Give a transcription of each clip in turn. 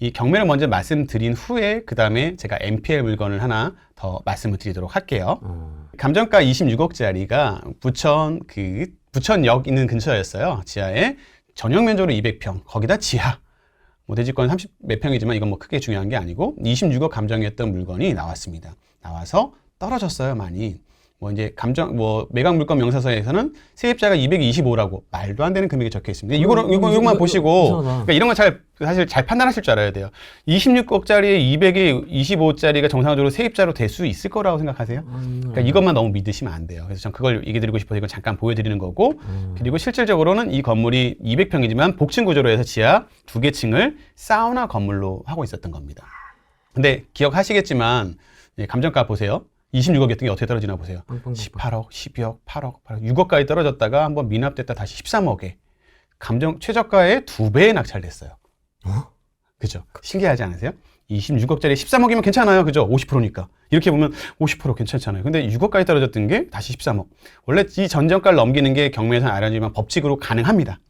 이 경매를 먼저 말씀드린 후에 그 다음에 제가 MPL 물건을 하나 더 말씀을 드리도록 할게요. 감정가 26억짜리가 부천역 있는 근처였어요. 지하에 전용 면적으로 200평, 거기다 지하. 뭐 대지권 30 몇 평이지만 이건 뭐 크게 중요한 게 아니고 26억 감정이었던 물건이 나왔습니다. 나와서 떨어졌어요, 많이. 뭐 이제 매각 물건 명사서에서는 세입자가 225라고 말도 안 되는 금액이 적혀 있습니다. 이거만 보시고 그러니까 이런 거 사실 잘 판단하실 줄 알아야 돼요. 26억짜리에 225짜리가 정상적으로 세입자로 될 수 있을 거라고 생각하세요? 그러니까 이것만 너무 믿으시면 안 돼요. 그래서 전 그걸 얘기 드리고 싶어서 이건 잠깐 보여드리는 거고 그리고 실질적으로는 이 건물이 200평이지만 복층 구조로 해서 지하 2개 층을 사우나 건물로 하고 있었던 겁니다. 근데 기억하시겠지만 감정가 보세요. 26억이었던 게 어떻게 떨어지나 보세요. 18억, 12억, 8억, 6억까지 떨어졌다가 한번 미납됐다 다시 13억에 최저가의 2배에 낙찰됐어요. 그죠? 신기하지 않으세요? 26억짜리 13억이면 괜찮아요. 그죠? 50%니까. 이렇게 보면 50% 괜찮잖아요. 근데 6억까지 떨어졌던 게 다시 13억. 원래 이 전정가를 넘기는 게 경매에서는 알아지만 법칙으로 가능합니다.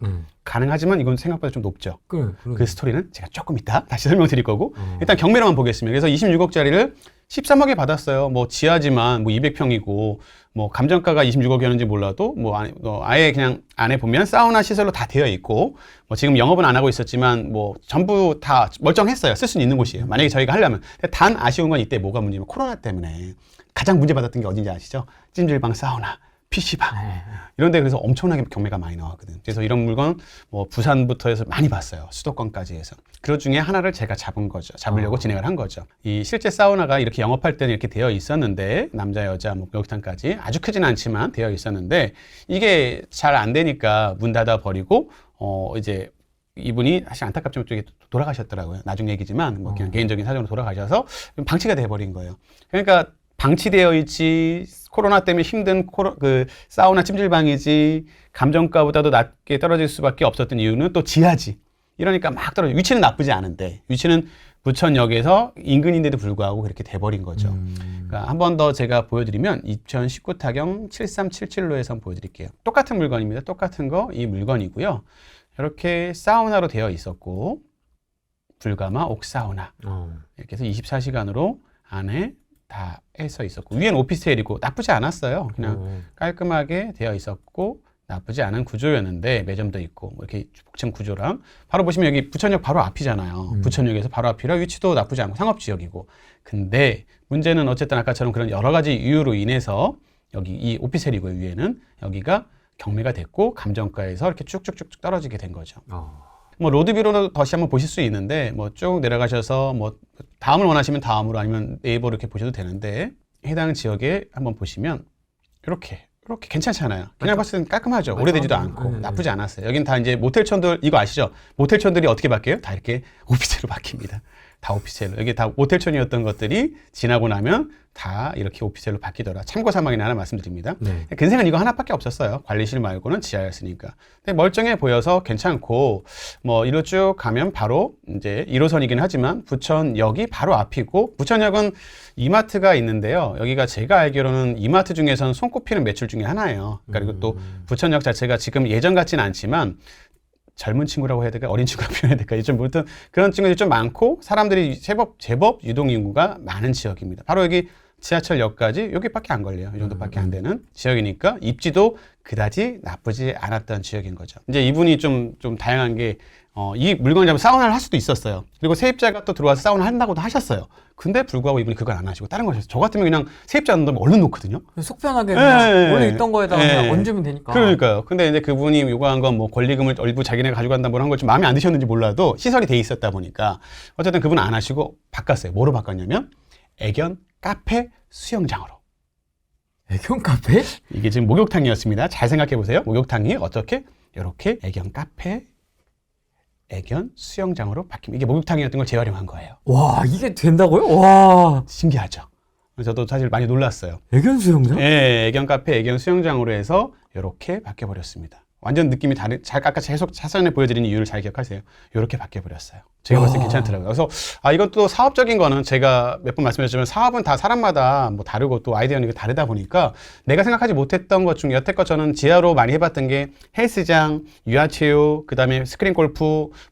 가능하지만 이건 생각보다 좀 높죠. 그 스토리는 제가 조금 이따 다시 설명드릴 거고 일단 경매로만 보겠습니다. 그래서 26억짜리를 13억에 받았어요. 뭐 지하지만 뭐 200평이고 뭐 감정가가 26억이었는지 몰라도 아예 그냥 안에 보면 사우나 시설로 다 되어 있고 뭐 지금 영업은 안 하고 있었지만 뭐 전부 다 멀쩡했어요. 쓸 수는 있는 곳이에요. 만약에 저희가 하려면. 단 아쉬운 건 이때 뭐가 문제냐면 코로나 때문에 가장 문제받았던 게 어딘지 아시죠? 찜질방, 사우나, PC방 이런 데 그래서 엄청나게 경매가 많이 나왔거든. 그래서 이런 물건 뭐 부산부터 해서 많이 봤어요. 수도권까지 해서. 그 중에 하나를 제가 잡으려고 진행을 한 거죠. 이 실제 사우나가 이렇게 영업할 때는 이렇게 되어 있었는데 남자 여자 목욕탕까지 아주 크진 않지만 되어 있었는데 이게 잘 안 되니까 문 닫아 버리고 이제 이분이 사실 안타깝지만 쪽에 돌아가셨더라고요. 나중 얘기지만 뭐 그냥 개인적인 사정으로 돌아가셔서 방치가 돼 버린 거예요. 그러니까 방치되어 있지 코로나 때문에 힘든 사우나 찜질방이지 감정가보다도 낮게 떨어질 수밖에 없었던 이유는 또 지하지. 이러니까 막 떨어져. 위치는 나쁘지 않은데 위치는 부천역에서 인근인데도 불구하고 그렇게 돼버린 거죠. 그러니까 한 번 더 제가 보여드리면 2019 타경 7377로 해서 보여드릴게요. 똑같은 물건입니다. 똑같은 거 이 물건이고요. 이렇게 사우나로 되어 있었고 불가마 옥사우나 이렇게 해서 24시간으로 안에 다 해서 있었고 위에는 오피스텔이고 나쁘지 않았어요. 그냥 깔끔하게 되어 있었고 나쁘지 않은 구조였는데 매점도 있고 뭐 이렇게 복층 구조랑 바로 보시면 여기 부천역 바로 앞이잖아요. 부천역에서 바로 앞이라 위치도 나쁘지 않고 상업지역이고 근데 문제는 어쨌든 아까처럼 그런 여러 가지 이유로 인해서 여기 이 오피스텔이고요. 위에는 여기가 경매가 됐고 감정가에서 이렇게 쭉쭉쭉 떨어지게 된 거죠. 뭐 로드뷰로 다시 한번 보실 수 있는데 뭐 쭉 내려가셔서 뭐 다음을 원하시면 다음으로 아니면 네이버로 이렇게 보셔도 되는데 해당 지역에 한번 보시면 이렇게 괜찮잖아요. 그냥 봤을 땐 깔끔하죠. 오래되지도 않고 나쁘지 않았어요. 여긴 다 이제 모텔촌들 이거 아시죠? 모텔촌들이 어떻게 바뀌어요? 다 이렇게 오피스텔로 바뀝니다. 다 오피스텔로. 여기 다 모텔촌이었던 것들이 지나고 나면 다 이렇게 오피스텔로 바뀌더라. 참고 사항이나 하나 말씀드립니다. 근생은 이거 하나밖에 없었어요. 관리실 말고는 지하였으니까. 근데 멀쩡해 보여서 괜찮고 뭐 이로 쭉 가면 바로 이제 1호선이긴 하지만 부천역이 바로 앞이고 부천역은 이마트가 있는데요. 여기가 제가 알기로는 이마트 중에서는 손꼽히는 매출 중에 하나예요. 그리고 또 부천역 자체가 지금 예전 같지는 않지만 젊은 친구라고 해야 될까? 어린 친구라고 표현해야 될까? 좀 무튼 그런 친구들이 좀 많고 사람들이 제법 유동인구가 많은 지역입니다. 바로 여기 지하철역까지 여기밖에 안 걸려요. 이 정도밖에 안 되는 지역이니까 입지도 그다지 나쁘지 않았던 지역인 거죠. 이제 이분이 좀 다양한 게 이 물건을 잡으면 사우나를 할 수도 있었어요. 그리고 세입자가 또 들어와서 사우나 한다고도 하셨어요. 근데 불구하고 이분이 그걸 안 하시고 다른 거 하셨어요. 저 같으면 그냥 세입자 안 넣으면 얼른 놓거든요. 속편하게 그냥 원래 있던 거에다가 그냥 얹으면 되니까. 그러니까요. 근데 이제 그분이 요구한 건 뭐 권리금을 일부 자기네가 가져간다 뭐 한 걸 좀 마음에 안 드셨는지 몰라도 시설이 돼 있었다 보니까 어쨌든 그분은 안 하시고 바꿨어요. 뭐로 바꿨냐면 애견 카페 수영장으로. 애견 카페? 이게 지금 목욕탕이었습니다. 잘 생각해 보세요. 목욕탕이 어떻게 이렇게 애견 카페 애견 수영장으로 바뀝니다. 이게 목욕탕이었던 걸 재활용한 거예요. 와, 이게 된다고요? 와, 신기하죠. 저도 사실 많이 놀랐어요. 애견 수영장? 네, 애견 카페, 애견 수영장으로 해서 이렇게 바뀌어버렸습니다. 완전 느낌이 아까 계속 차선에 보여드린 이유를 잘 기억하세요. 이렇게 바뀌어버렸어요. 제가 봤을 때 괜찮더라고요. 그래서 이건 또 사업적인 거는 제가 몇 번 말씀드렸지만 사업은 다 사람마다 뭐 다르고 또 아이디어는 다르다 보니까 내가 생각하지 못했던 것 중에 여태껏 저는 지하로 많이 해봤던 게 헬스장, 유아체육, 그 다음에 스크린 골프,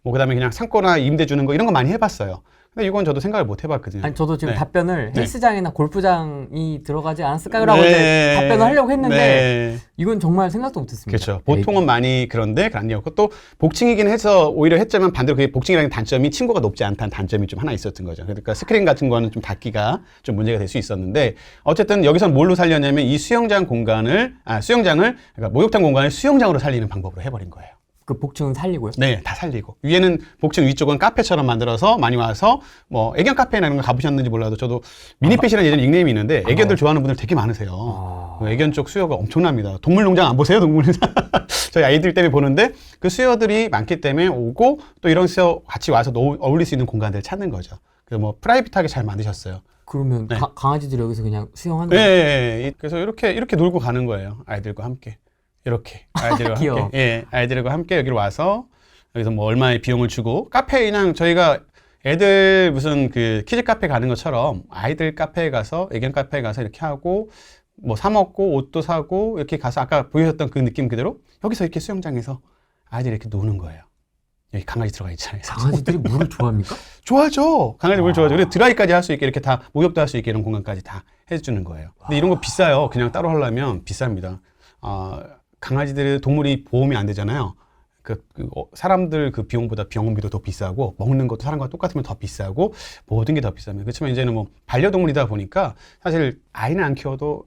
뭐 그 다음에 그냥 상권화 임대 주는 거 이런 거 많이 해봤어요. 근데 이건 저도 생각을 못 해봤거든요. 아니 저도 지금 네. 답변을 네. 헬스장이나 골프장이 들어가지 않았을까요라고 네. 답변을 하려고 했는데 네. 이건 정말 생각도 못했습니다. 그렇죠. 보통은 많이 그런데 그게 아니었고 또 복층이긴 해서 오히려 했지만 반대로 그게 복층이라는 단점이 층고가 높지 않다는 단점이 좀 하나 있었던 거죠. 그러니까 스크린 같은 거는 좀 닫기가 좀 문제가 될 수 있었는데 어쨌든 여기서는 뭘로 살렸냐면 이 수영장을 그러니까 목욕탕 공간을 수영장으로 살리는 방법으로 해버린 거예요. 그 복층은 살리고요? 네, 다 살리고. 위에는 복층, 위쪽은 카페처럼 만들어서 많이 와서 뭐 애견 카페나 이런 거 가보셨는지 몰라도 저도 미니펫이라는 예전 닉네임이 있는데 애견들 좋아하는 분들 되게 많으세요. 애견 쪽 수요가 엄청납니다. 동물농장 안 보세요? 동물농장. 저희 아이들 때문에 보는데 그 수요들이 많기 때문에 오고 또 이런 수요 같이 와서 어울릴 수 있는 공간들을 찾는 거죠. 그래서 뭐 프라이빗하게 잘 만드셨어요. 그러면 네. 강아지들이 여기서 그냥 수영하는 네, 거예요? 네. 그래서 이렇게 놀고 가는 거예요. 아이들과 함께. 이렇게 아이들과 귀여워. 함께, 예, 아이들과 함께 여기로 와서 여기서 뭐 얼마의 비용을 주고 카페 그냥 저희가 애들 무슨 그 키즈 카페 가는 것처럼 아이들 카페에 가서 애견 카페에 가서 이렇게 하고 뭐 사 먹고 옷도 사고 이렇게 가서 아까 보여줬던 그 느낌 그대로 여기서 이렇게 수영장에서 아이들이 이렇게 노는 거예요. 여기 강아지 들어가 있잖아요. 강아지들이 물을 좋아합니까? 좋아하죠. 강아지 물 좋아하죠. 그리고 드라이까지 할 수 있게 이렇게 다 목욕도 할 수 있게 이런 공간까지 다 해주는 거예요. 근데 이런 거 비싸요. 그냥 따로 하려면 비쌉니다. 강아지들 동물이 보험이 안 되잖아요. 사람들 그 비용보다 병원비도 더 비싸고 먹는 것도 사람과 똑같으면 더 비싸고 모든 게 더 비쌉니다. 그렇지만 이제는 뭐 반려동물이다 보니까 사실 아이는 안 키워도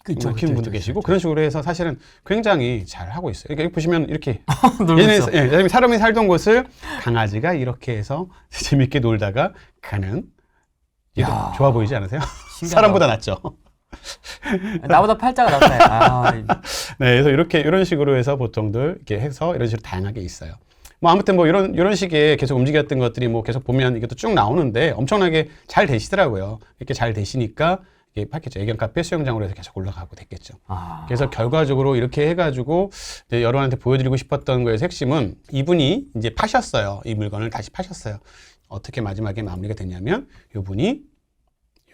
키우는 분도 계시고 그런 식으로 해서 사실은 굉장히 잘 하고 있어요. 그러니까 보시면 이렇게 예전에 사람이 살던 곳을 강아지가 이렇게 해서 재밌게 놀다가 가는 좋아 보이지 않으세요? 사람보다 낫죠. 나보다 팔자가 낫다. 네, 그래서 이런 식으로 해서 보통들 이렇게 해서 이런 식으로 다양하게 있어요. 뭐 아무튼 뭐 이런 식의 계속 움직였던 것들이 뭐 계속 보면 이것도 쭉 나오는데 엄청나게 잘 되시더라고요. 이렇게 잘 되시니까 이게 팠겠죠. 애견 카페 수영장으로 해서 계속 올라가고 됐겠죠. 그래서 결과적으로 이렇게 해가지고 이제 여러분한테 보여드리고 싶었던 거의 핵심은 이분이 이제 파셨어요. 이 물건을 다시 파셨어요. 어떻게 마지막에 마무리가 됐냐면 이분이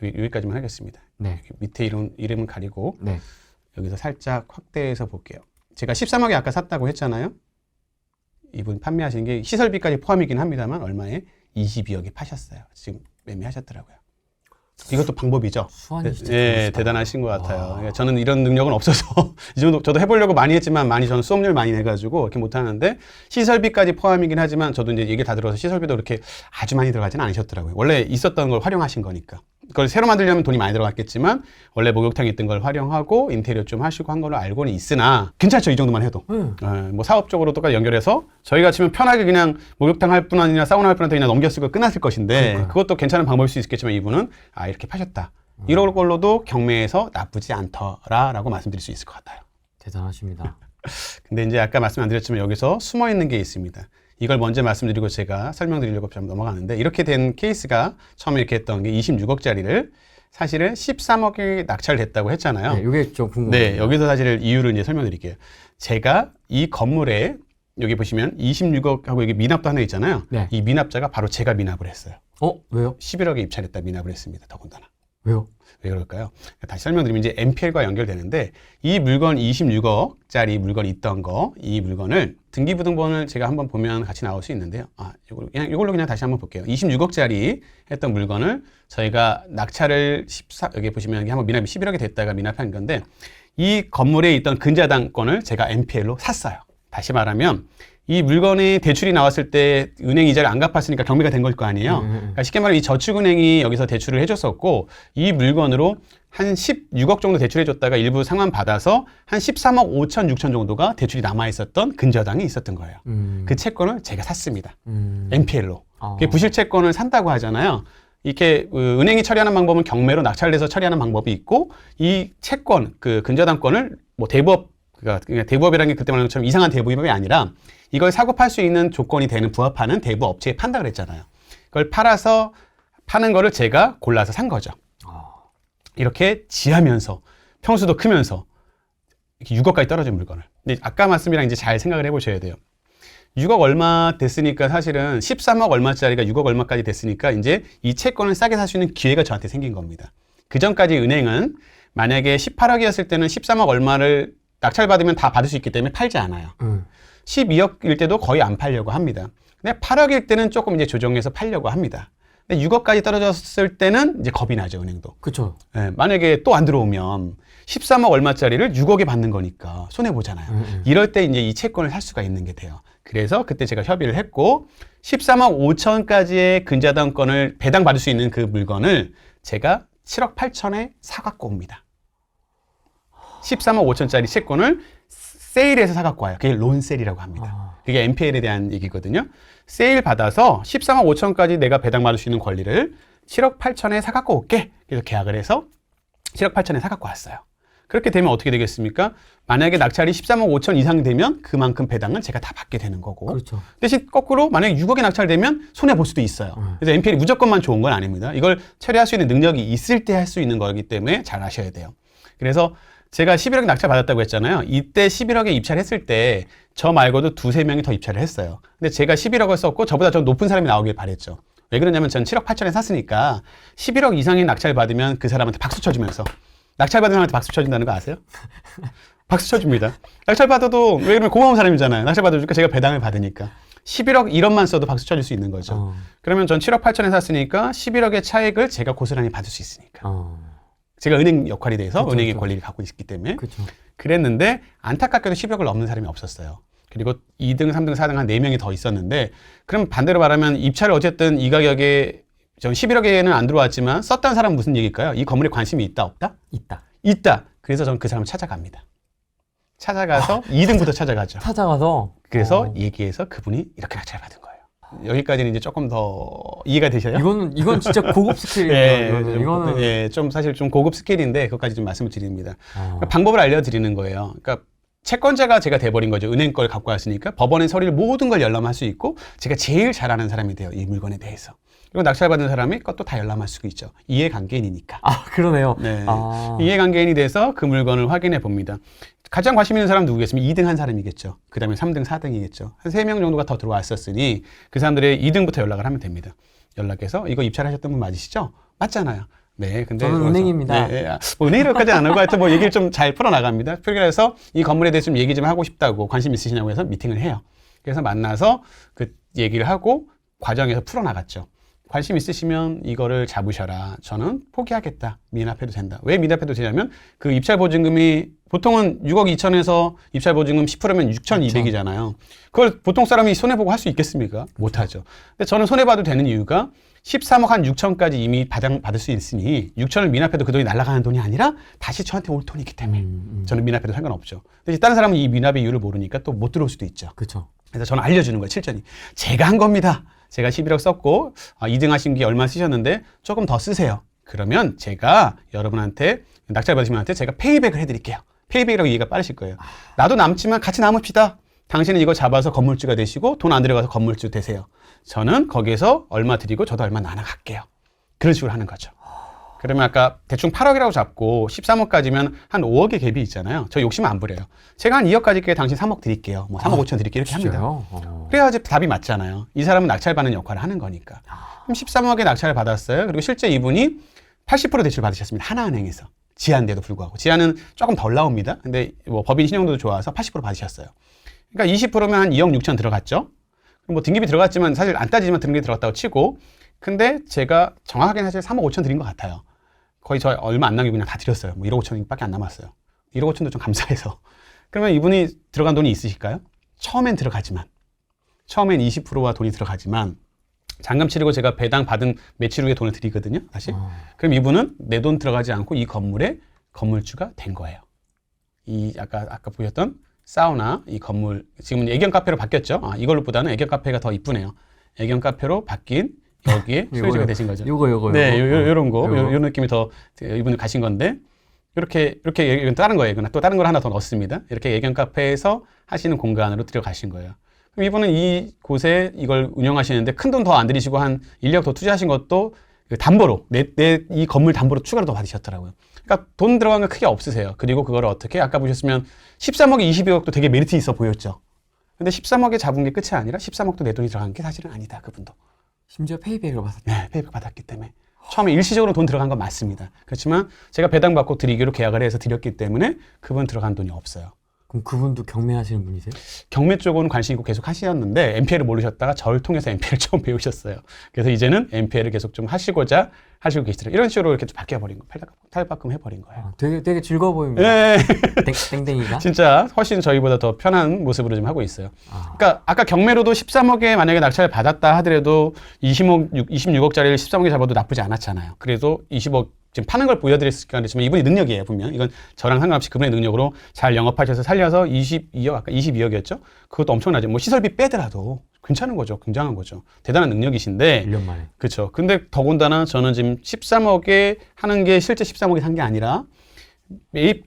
여기까지만 하겠습니다. 네. 밑에 이름은 가리고 네. 여기서 살짝 확대해서 볼게요. 제가 13억에 아까 샀다고 했잖아요. 이분 판매하시는 게 시설비까지 포함이긴 합니다만 얼마에? 22억에 파셨어요. 지금 매매하셨더라고요. 이것도 방법이죠. 수완이 진짜 예, 대단하신 것 같아요. 그러니까 저는 이런 능력은 없어서 이 정도 저도 해보려고 많이 했지만 저는 수업료를 많이 내가지고 이렇게 못하는데 시설비까지 포함이긴 하지만 저도 이제 얘기 다 들어서 시설비도 그렇게 아주 많이 들어가지는 않으셨더라고요. 원래 있었던 걸 활용하신 거니까. 그걸 새로 만들려면 돈이 많이 들어갔겠지만 원래 목욕탕에 있던 걸 활용하고 인테리어 좀 하시고 한 걸로 알고는 있으나 괜찮죠. 이 정도만 해도. 뭐 사업적으로 똑같이 연결해서 저희가 치면 편하게 그냥 목욕탕 할 뿐 아니라 사우나 할 뿐한테 그냥 넘겼을 끝났을 것인데 그것도 괜찮은 방법일 수 있겠지만 이분은 이렇게 파셨다. 이런 걸로도 경매에서 나쁘지 않더라라고 말씀드릴 수 있을 것 같아요. 대단하십니다. 근데 이제 아까 말씀 안 드렸지만 여기서 숨어 있는 게 있습니다. 이걸 먼저 말씀드리고 제가 설명드리려고 좀 넘어가는데 이렇게 된 케이스가 처음에 이렇게 했던 게 26억짜리를 사실은 13억에 낙찰됐다고 했잖아요. 네, 이게 좀 궁금해요. 네, 여기서 사실 이유를 이제 설명드릴게요. 제가 이 건물에 여기 보시면 26억하고 여기 미납도 하나 있잖아요. 네. 이 미납자가 바로 제가 미납을 했어요. 왜요? 11억에 입찰했다 미납을 했습니다. 더군다나. 왜요? 왜 그럴까요? 다시 설명드리면 이제 MPL과 연결되는데 이 물건 26억짜리 물건이 있던 거, 이 물건을 등기부등본을 제가 한번 보면 같이 나올 수 있는데요. 이걸로 그냥 다시 한번 볼게요. 26억짜리 했던 물건을 저희가 낙찰을 여기 보시면 여기 한번 미납이 11억이 됐다가 미납한 건데 이 건물에 있던 근저당권을 제가 MPL로 샀어요. 다시 말하면 이 물건이 대출이 나왔을 때 은행 이자를 안 갚았으니까 경매가 된 걸 거 아니에요. 그러니까 쉽게 말하면 이 저축은행이 여기서 대출을 해줬었고 이 물건으로 한 16억 정도 대출해줬다가 일부 상환 받아서 한 13억 5천 6천 정도가 대출이 남아있었던 근저당이 있었던 거예요. 그 채권을 제가 샀습니다. MPL로. 부실채권을 산다고 하잖아요. 이렇게 은행이 처리하는 방법은 경매로 낙찰돼서 처리하는 방법이 있고 이 채권, 그 근저당권을 뭐 대부업, 그러니까 대부업이라는 게 그때 말한 것처럼 이상한 대부업이 아니라 이걸 사고 팔 수 있는 조건이 되는 부합하는 대부 업체에 판다 그랬잖아요. 그걸 팔아서 파는 거를 제가 골라서 산 거죠. 이렇게 지하면서 평수도 크면서 이렇게 6억까지 떨어진 물건을. 근데 아까 말씀이랑 이제 잘 생각을 해보셔야 돼요. 6억 얼마 됐으니까 사실은 13억 얼마짜리가 6억 얼마까지 됐으니까 이제 이 채권을 싸게 살 수 있는 기회가 저한테 생긴 겁니다. 그 전까지 은행은 만약에 18억이었을 때는 13억 얼마를 낙찰받으면 다 받을 수 있기 때문에 팔지 않아요. 12억일 때도 거의 안 팔려고 합니다. 근데 8억일 때는 조금 이제 조정해서 팔려고 합니다. 근데 6억까지 떨어졌을 때는 이제 겁이 나죠, 은행도. 그렇죠. 네, 만약에 또 안 들어오면 13억 얼마짜리를 6억에 받는 거니까 손해보잖아요. 이럴 때 이제 이 채권을 살 수가 있는 게 돼요. 그래서 그때 제가 협의를 했고 13억 5천까지의 근저당권을 배당받을 수 있는 그 물건을 제가 7억 8천에 사갖고 옵니다. 13억 5천짜리 채권을 세일해서 사갖고 와요. 그게 론세일이라고 합니다. 그게 NPL에 대한 얘기거든요. 세일 받아서 13억 5천까지 내가 배당받을 수 있는 권리를 7억 8천에 사갖고 올게. 그래서 계약을 해서 7억 8천에 사갖고 왔어요. 그렇게 되면 어떻게 되겠습니까? 만약에 낙찰이 13억 5천 이상 되면 그만큼 배당은 제가 다 받게 되는 거고. 그렇죠. 대신 거꾸로 만약에 6억에 낙찰되면 손해볼 수도 있어요. 그래서 NPL이 무조건만 좋은 건 아닙니다. 이걸 처리할 수 있는 능력이 있을 때 할 수 있는 거기 때문에 잘 아셔야 돼요. 그래서 제가 11억 낙찰 받았다고 했잖아요. 이때 11억에 입찰을 했을 때 저 말고도 두세 명이 더 입찰을 했어요. 근데 제가 11억을 썼고 저보다 좀 높은 사람이 나오길 바랬죠. 왜 그러냐면 전 7억 8천에 샀으니까 11억 이상의 낙찰 받으면 그 사람한테 박수 쳐주면서 낙찰 받은 사람한테 박수 쳐준다는 거 아세요? 박수 쳐줍니다. 낙찰 받아도 왜 그러면 고마운 사람이잖아요. 낙찰 받아주니까 제가 배당을 받으니까. 11억 1억만 써도 박수 쳐줄 수 있는 거죠. 그러면 전 7억 8천에 샀으니까 11억의 차익을 제가 고스란히 받을 수 있으니까. 제가 은행 역할이 돼서 그쵸, 은행의 권리를 갖고 있기 때문에. 그쵸. 그랬는데 안타깝게도 10억을 넘는 사람이 없었어요. 그리고 2등, 3등, 4등 한 4명이 더 있었는데 그럼 반대로 말하면 입찰을 어쨌든 이 가격에 전 11억에는 안 들어왔지만 썼다는 사람은 무슨 얘기일까요? 이 건물에 관심이 있다, 없다? 있다. 있다. 그래서 저는 그 사람을 찾아갑니다. 찾아가서 2등부터 찾아가죠. 찾아가서? 그래서 얘기해서 그분이 이렇게 낙찰받은 거예요. 여기까지는 이제 조금 더 이해가 되셔요? 이건 진짜 고급 스킬이에요. 네, 이거는 예, 좀 사실 좀 고급 스킬인데 그것까지 좀 말씀을 드립니다. 그러니까 방법을 알려드리는 거예요. 그러니까 채권자가 제가 돼버린 거죠. 은행 걸 갖고 왔으니까 법원의 서류를 모든 걸 열람할 수 있고 제가 제일 잘 아는 사람이 돼요. 이 물건에 대해서. 그리고 낙찰받은 사람이 것도 다 열람할 수 있죠. 이해관계인이니까. 아, 그러네요. 네. 이해관계인이 돼서 그 물건을 확인해 봅니다. 가장 관심 있는 사람 누구겠습니까? 2등 한 사람이겠죠. 그 다음에 3등, 4등이겠죠. 한 3명 정도가 더 들어왔었으니 그 사람들의 2등부터 연락을 하면 됩니다. 연락해서 이거 입찰하셨던 분 맞으시죠? 맞잖아요. 네, 근데 저는 은행입니다. 네, 은행이라고까지 안 하고 하여튼 뭐 얘기를 좀 잘 풀어나갑니다. 그래서 이 건물에 대해서 좀 얘기 좀 하고 싶다고 관심 있으시냐고 해서 미팅을 해요. 그래서 만나서 그 얘기를 하고 과정에서 풀어나갔죠. 관심 있으시면 이거를 잡으셔라. 저는 포기하겠다. 미납해도 된다. 왜 미납해도 되냐면 그 입찰 보증금이 보통은 6억 2천에서 입찰 보증금 10%면 6,200이잖아요. 그걸 보통 사람이 손해보고 할 수 있겠습니까? 못하죠. 근데 저는 손해봐도 되는 이유가 13억 한 6천까지 이미 받을 수 있으니 6천을 미납해도 그 돈이 날아가는 돈이 아니라 다시 저한테 올 돈이 있기 때문에 저는 미납해도 상관없죠. 근데 다른 사람은 이 미납의 이유를 모르니까 또 못 들어올 수도 있죠. 그렇죠. 그래서 저는 알려주는 거예요. 실전이. 제가 한 겁니다. 제가 11억 썼고 2등 하신 게 얼마 쓰셨는데 조금 더 쓰세요. 그러면 제가 여러분한테 낙찰 받으신 분한테 제가 페이백을 해드릴게요. 페이백이라고 이해가 빠르실 거예요. 나도 남지만 같이 남읍시다. 당신은 이거 잡아서 건물주가 되시고 돈 안 들어가서 건물주 되세요. 저는 거기에서 얼마 드리고 저도 얼마 나눠갈게요. 그런 식으로 하는 거죠. 그러면 아까 대충 8억이라고 잡고 13억까지면 한 5억의 갭이 있잖아요. 저 욕심 안 부려요. 제가 한 2억까지 당신 3억 드릴게요. 뭐 3억 5천 드릴게요. 이렇게 진짜요? 합니다. 그래야지 답이 맞잖아요. 이 사람은 낙찰받는 역할을 하는 거니까. 그럼 13억의 낙찰을 받았어요. 그리고 실제 이분이 80% 대출 받으셨습니다. 하나은행에서. 지한데도 불구하고. 지한은 조금 덜 나옵니다. 근데 뭐 법인 신용도도 좋아서 80% 받으셨어요. 그러니까 20%면 한 2억 6천 들어갔죠. 뭐 등기비 들어갔지만 사실 안 따지지만 등기비 들어갔다고 치고 근데 제가 정확하게는 사실 3억 5천 드린 것 같아요. 거의 저 얼마 안 남기고 그냥 다 드렸어요. 뭐 1억 5천밖에 안 남았어요. 1억 5천도 좀 감사해서. 그러면 이분이 들어간 돈이 있으실까요? 처음엔 들어가지만. 처음엔 20%와 돈이 들어가지만 잔금 치르고 제가 배당 받은 매출 후에 돈을 드리거든요. 다시. 그럼 이분은 내 돈 들어가지 않고 이 건물의 건물주가 된 거예요. 이 아까 보셨던 사우나 이 건물 지금은 애견 카페로 바뀌었죠. 이걸로보다는 애견 카페가 더 이쁘네요. 애견 카페로 바뀐 여기에 소유주가 되신 거죠. 요거. 네, 요런 거, 요 느낌이 더 이분이 가신 건데 이렇게 이건 다른 거예요. 이건 또 다른 걸 하나 더 넣었습니다. 이렇게 애견 카페에서 하시는 공간으로 들어가신 거예요. 그럼 이분은 이 곳에 이걸 운영하시는데 큰 돈 더 안 들이시고 한 인력 더 투자하신 것도 그 담보로 내 이 건물 담보로 추가로 더 받으셨더라고요. 그러니까 돈 들어간 거 크게 없으세요. 그리고 그걸 어떻게 아까 보셨으면 13억에 22억도 되게 메리트 있어 보였죠. 근데 13억에 잡은 게 끝이 아니라 13억도 내 돈이 들어간 게 사실은 아니다. 그분도. 심지어 페이백을 받았다. 네, 페이백 받았기 때문에. 처음에 일시적으로 돈 들어간 건 맞습니다. 그렇지만 제가 배당받고 드리기로 계약을 해서 드렸기 때문에 그분 들어간 돈이 없어요. 그럼 그분도 경매하시는 분이세요? 경매 쪽은 관심 있고 계속 하시었는데 MPL을 모르셨다가 저를 통해서 MPL을 처음 배우셨어요. 그래서 이제는 MPL을 계속 좀 하시고자 하시고 계시더라고요. 이런 식으로 이렇게 좀 바뀌어버린 거, 탈바꿈 해버린 거예요. 되게 즐거워 보입니다. 네. 땡땡이가. 진짜 훨씬 저희보다 더 편한 모습으로 좀 하고 있어요. 그러니까 아까 경매로도 13억에 만약에 낙찰을 받았다 하더라도 26억짜리를 13억에 잡아도 나쁘지 않았잖아요. 그래도 20억 지금 파는 걸 보여드렸으니까 그렇지만 이분이 능력이에요, 분명. 이건 저랑 상관없이 그분의 능력으로 잘 영업하셔서 살려서 22억, 아까 22억이었죠? 그것도 엄청나죠. 뭐 시설비 빼더라도 괜찮은 거죠. 굉장한 거죠. 대단한 능력이신데. 1년 만에. 그렇죠. 근데 더군다나 저는 지금 13억에 하는 게 실제 13억에 산 게 아니라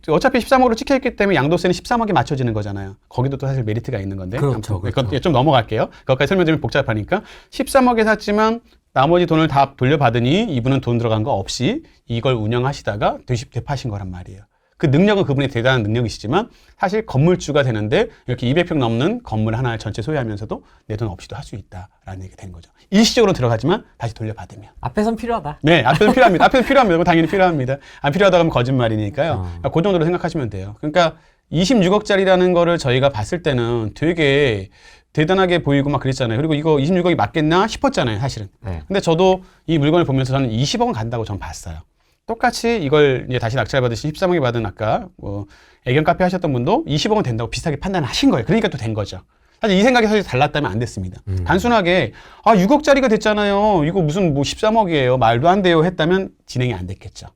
어차피 13억으로 찍혀있기 때문에 양도세는 13억에 맞춰지는 거잖아요. 거기도 또 사실 메리트가 있는 건데. 그렇죠. 그건 좀 넘어갈게요. 그것까지 설명드리면 복잡하니까. 13억에 샀지만 나머지 돈을 다 돌려받으니 이분은 돈 들어간 거 없이 이걸 운영하시다가 되파신 거란 말이에요. 그 능력은 그분의 대단한 능력이시지만 사실 건물주가 되는데 이렇게 200평 넘는 건물 하나를 전체 소유하면서도 내 돈 없이도 할 수 있다라는 얘기가 된 거죠. 일시적으로 들어가지만 다시 돌려받으면. 앞에선 필요하다. 네, 앞에서 필요합니다. 앞에서 필요합니다. 당연히 필요합니다. 안 필요하다고 하면 거짓말이니까요. 그러니까 그 정도로 생각하시면 돼요. 그러니까 26억짜리라는 거를 저희가 봤을 때는 되게 대단하게 보이고 막 그랬잖아요. 그리고 이거 26억이 맞겠나 싶었잖아요, 사실은. 네. 근데 저도 이 물건을 보면서 저는 20억은 간다고 전 봤어요. 똑같이 이걸 이제 다시 낙찰 받으신 13억에 받은 아까 뭐 애견 카페 하셨던 분도 20억은 된다고 비슷하게 판단하신 거예요. 그러니까 또 된 거죠. 사실 이 생각이 사실 달랐다면 안 됐습니다. 단순하게 6억짜리가 됐잖아요. 이거 무슨 뭐 13억이에요. 말도 안 돼요. 했다면 진행이 안 됐겠죠.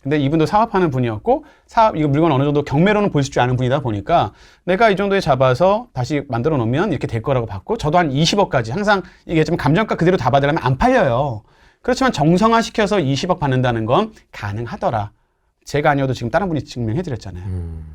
근데 이분도 사업하는 분이었고 이거 물건 어느 정도 경매로는 보실 줄 아는 분이다 보니까 내가 이 정도에 잡아서 다시 만들어 놓으면 이렇게 될 거라고 봤고 저도 한 20억까지 항상 이게 좀 감정가 그대로 다 받으려면 안 팔려요. 그렇지만 정성화 시켜서 20억 받는다는 건 가능하더라. 제가 아니어도 지금 다른 분이 증명해 드렸잖아요.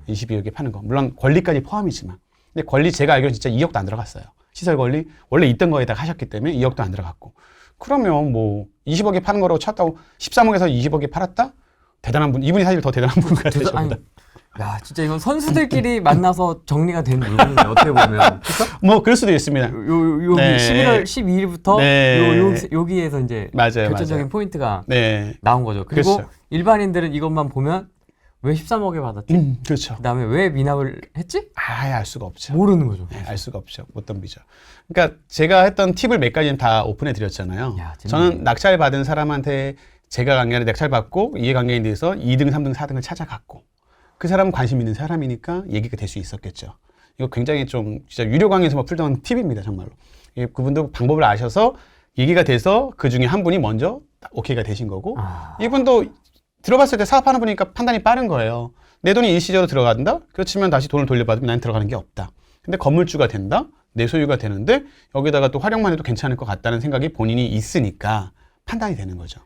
22억에 파는 거. 물론 권리까지 포함이지만. 근데 권리 제가 알기로는 진짜 2억도 안 들어갔어요. 시설 권리 원래 있던 거에다가 하셨기 때문에 2억도 안 들어갔고. 그러면 뭐 20억에 파는 거라고 쳤다고 13억에서 20억에 팔았다? 대단한 분. 이분이 사실 더 대단한 분 같아요. 저보다. 야, 진짜 이건 선수들끼리 만나서 정리가 된 물건이네, 어떻게 보면. 그쵸? 뭐, 그럴 수도 있습니다. 여기 네. 11월 12일부터 네. 여기에서 이제 맞아요, 결정적인 맞아요. 포인트가 네. 나온 거죠. 그리고 그렇죠. 일반인들은 이것만 보면 왜 13억에 받았지? 그렇죠. 그다음에 왜 미납을 했지? 아예 알 수가 없죠. 모르는 거죠. 네, 알 수가 없죠. 못 덤비죠. 그러니까 제가 했던 팁을 몇 가지는 다 오픈해 드렸잖아요. 야, 저는 낙찰 받은 사람한테 제가 강연에 낙찰 받고 이해관계에 대해서 2등, 3등, 4등을 찾아갔고 그 사람은 관심 있는 사람이니까 얘기가 될 수 있었겠죠. 이거 굉장히 좀 진짜 유료 강의에서 풀던 팁입니다, 정말로. 그분도 방법을 아셔서 얘기가 돼서 그 중에 한 분이 먼저 오케이가 되신 거고 이분도 들어봤을 때 사업하는 분이니까 판단이 빠른 거예요. 내 돈이 일시적으로 들어간다? 그렇지만 다시 돈을 돌려받으면 난 들어가는 게 없다. 근데 건물주가 된다? 내 소유가 되는데 여기다가 또 활용만 해도 괜찮을 것 같다는 생각이 본인이 있으니까 판단이 되는 거죠.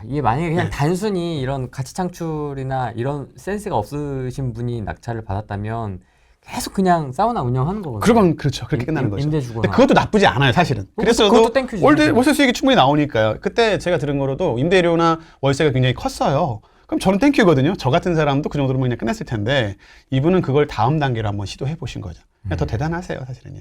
이게 만약에 그냥 네. 단순히 이런 가치 창출이나 이런 센스가 없으신 분이 낙찰을 받았다면 계속 그냥 사우나 운영하는 거거든요. 그건 그렇죠. 그렇게 끝나는 거죠. 임대 주거나. 근데 그것도 나쁘지 않아요, 사실은. 그래서 그것도 땡큐지. 월세 수익이 충분히 나오니까요. 그때 제가 들은 거로도 임대료나 월세가 굉장히 컸어요. 그럼 저는 땡큐거든요. 저 같은 사람도 그 정도로만 그냥 끝냈을 텐데 이분은 그걸 다음 단계로 한번 시도해 보신 거죠. 그냥 더 대단하세요, 사실은요.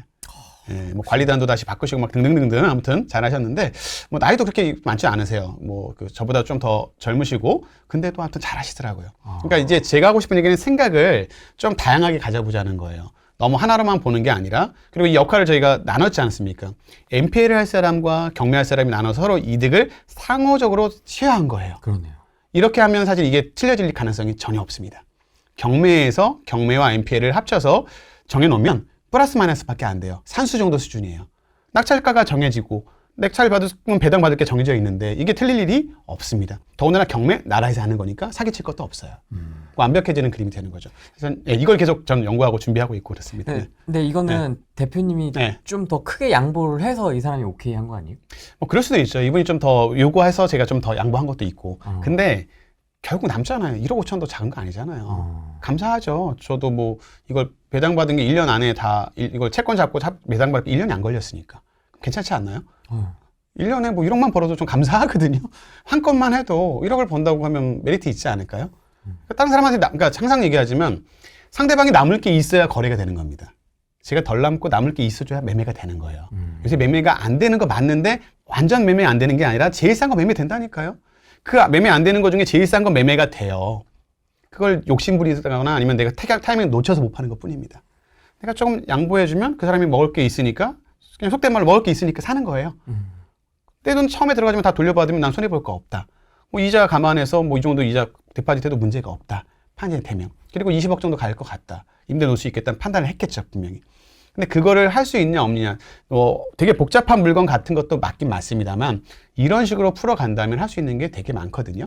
예, 뭐 관리단도 다시 바꾸시고 막 등등등등 아무튼 잘하셨는데 뭐 나이도 그렇게 많지 않으세요. 뭐 그 저보다 좀 더 젊으시고 근데도 아무튼 잘하시더라고요. 그러니까 이제 제가 하고 싶은 얘기는 생각을 좀 다양하게 가져보자는 거예요. 너무 하나로만 보는 게 아니라 그리고 이 역할을 저희가 나눴지 않습니까? MPL을 할 사람과 경매할 사람이 나눠서 서로 이득을 상호적으로 쉐어한 거예요. 그러네요. 이렇게 하면 사실 이게 틀려질 가능성이 전혀 없습니다. 경매에서 경매와 MPL을 합쳐서 정해놓으면 플러스 마이너스밖에 안 돼요. 산수 정도 수준이에요. 낙찰가가 정해지고 낙찰 받으면 배당 받을 게 정해져 있는데 이게 틀릴 일이 없습니다. 더군다나 경매 나라에서 하는 거니까 사기칠 것도 없어요. 완벽해지는 그림이 되는 거죠. 그래서 이걸 계속 저는 연구하고 준비하고 있고 그렇습니다. 네. 근데 이거는 대표님이 네. 좀 더 크게 양보를 해서 이 사람이 오케이 한 거 아니에요? 뭐 그럴 수도 있죠. 이분이 좀 더 요구해서 제가 좀 더 양보한 것도 있고. 근데 결국 남잖아요. 1억 5천도 작은 거 아니잖아요. 감사하죠. 저도 뭐 이걸 배당받은 게 1년 안에 다 이걸 채권 잡고 배당받을 게 1년이 안 걸렸으니까. 괜찮지 않나요? 1년에 뭐 1억만 벌어도 좀 감사하거든요. 한 건만 해도 1억을 번다고 하면 메리트 있지 않을까요? 다른 사람한테, 그러니까 항상 얘기하지만 상대방이 남을 게 있어야 거래가 되는 겁니다. 제가 덜 남고 남을 게 있어줘야 매매가 되는 거예요. 요새 매매가 안 되는 거 맞는데 완전 매매 안 되는 게 아니라 제일 싼 거 매매 된다니까요. 그 매매 안 되는 거 중에 제일 싼 거 매매가 돼요. 그걸 욕심부리다거나 아니면 내가 타이밍 놓쳐서 못 파는 것 뿐입니다. 내가 조금 양보해주면 그 사람이 먹을 게 있으니까, 그냥 속된 말로 먹을 게 있으니까 사는 거예요. 내 돈 처음에 들어가지만 다 돌려받으면 난 손해볼 거 없다. 뭐 이자 감안해서 뭐 이 정도 이자 디파짓해도 문제가 없다. 판이 되면. 그리고 20억 정도 갈 것 같다. 임대 놓을 수 있겠다는 판단을 했겠죠, 분명히. 근데 그거를 할 수 있냐 없느냐, 되게 복잡한 물건 같은 것도 맞긴 맞습니다만 이런 식으로 풀어간다면 할 수 있는 게 되게 많거든요.